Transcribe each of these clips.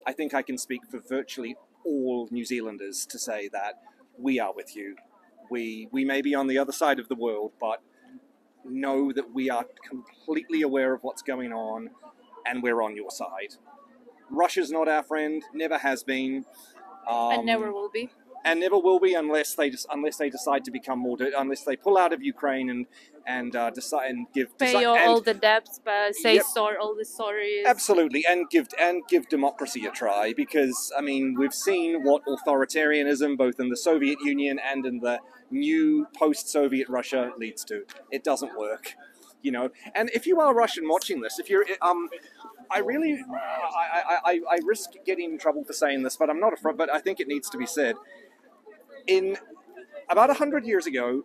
I think I can speak for virtually all New Zealanders to say that we are with you. We may be on the other side of the world, but know that we are completely aware of what's going on and we're on your side. Russia's not our friend, never has been. And never will be. And never will be unless they decide to become more, unless they pull out of Ukraine and decide and pay all the debts, but say yep, sorry, all the sorries. Absolutely, and give democracy a try, because I mean we've seen what authoritarianism, both in the Soviet Union and in the new post-Soviet Russia, leads to. It doesn't work, you know. And if you are Russian watching this, if you're I risk getting in trouble for saying this, but I'm not afraid. But I think it needs to be said. In about 100 years ago,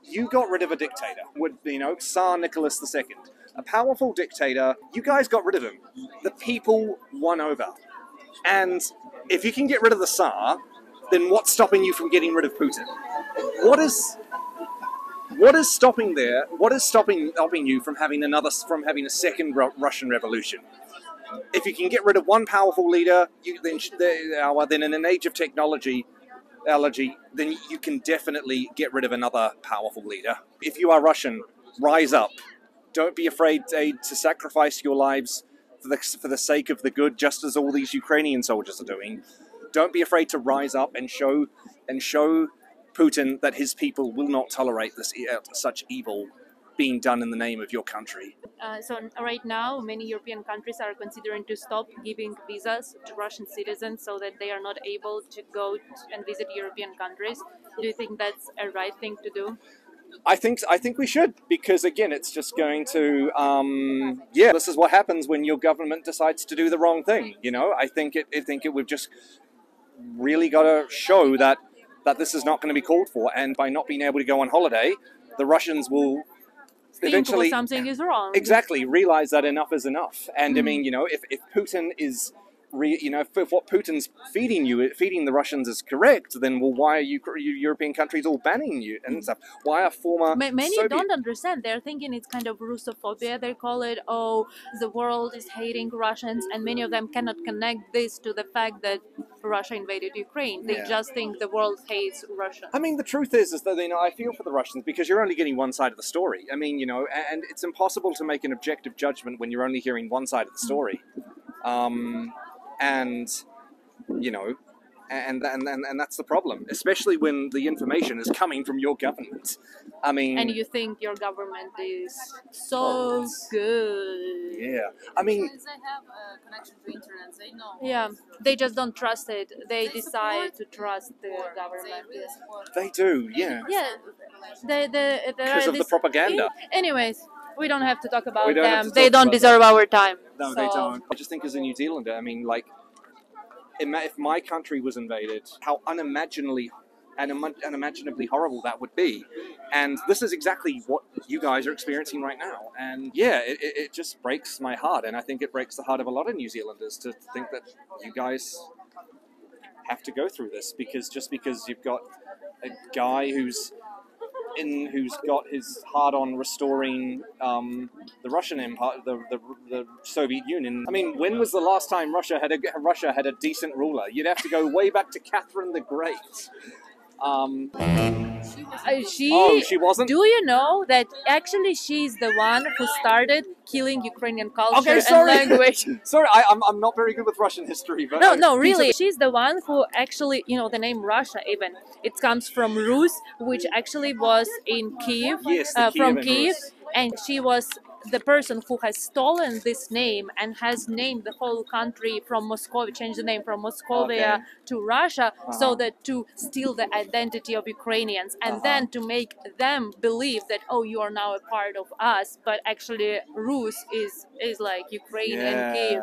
you got rid of a dictator. You know, Tsar Nicholas II, a powerful dictator. You guys got rid of him. The people won over. And if you can get rid of the Tsar, then what's stopping you from getting rid of Putin? What is stopping there? What is stopping you from having a second Russian revolution? If you can get rid of one powerful leader, then in an age of technology, then you can definitely get rid of another powerful leader. If you are Russian, rise up. Don't be afraid to sacrifice your lives for the sake of the good, just as all these Ukrainian soldiers are doing. Don't be afraid to rise up and show Putin that his people will not tolerate such evil being done in the name of your country. So right now, many European countries are considering to stop giving visas to Russian citizens so that they are not able to go and visit European countries. Do you think that's a right thing to do? I think we should, because again, it's just going to, this is what happens when your government decides to do the wrong thing. You know, I think we've just really got to show that this is not going to be called for, and by not being able to go on holiday, the Russians will eventually something is wrong. Exactly, realize that enough is enough. And I mean, you know, if Putin is, if what Putin's feeding the Russians is correct, then why are you European countries all banning you and stuff? Why are former many Soviet... don't understand. They're thinking it's kind of Russophobia. They call it, oh, the world is hating Russians, and many of them cannot connect this to the fact that Russia invaded Ukraine. They just think the world hates Russia. I mean, the truth is that, you know, I feel for the Russians, because you're only getting one side of the story. I mean, you know, and it's impossible to make an objective judgment when you're only hearing one side of the story. And you know, and that's the problem, especially when the information is coming from your government. I mean, and you think your government is so good. Yeah, I mean, since they have a connection to internet, they know. Yeah, they just don't trust it. They decide to trust the government. They do, yeah. Yeah, because of the propaganda. Anyways, we don't have to talk about them. They don't deserve our time. No, they don't. I just think as a New Zealander, I mean, like, if my country was invaded, how unimaginably horrible that would be. And this is exactly what you guys are experiencing right now. And yeah, it just breaks my heart. And I think it breaks the heart of a lot of New Zealanders to think that you guys have to go through this, because you've got a guy who's got his heart on restoring the Russian Empire, the Soviet Union. I mean, when was the last time Russia had a decent ruler? You'd have to go way back to Catherine the Great. She wasn't? Do you know that actually she's the one who started killing Ukrainian culture and language? Sorry, I'm not very good with Russian history. But No, really. She's the one who actually, you know, the name Russia even, it comes from Rus, which actually was in Kiev, yes, from Kiev, and she was the person who has stolen this name and has named the whole country from Moscow, changed the name from Moscovia to Russia, so that to steal the identity of Ukrainians, and then to make them believe that, oh, you are now a part of us, but actually Rus is like Ukraine and Kiev.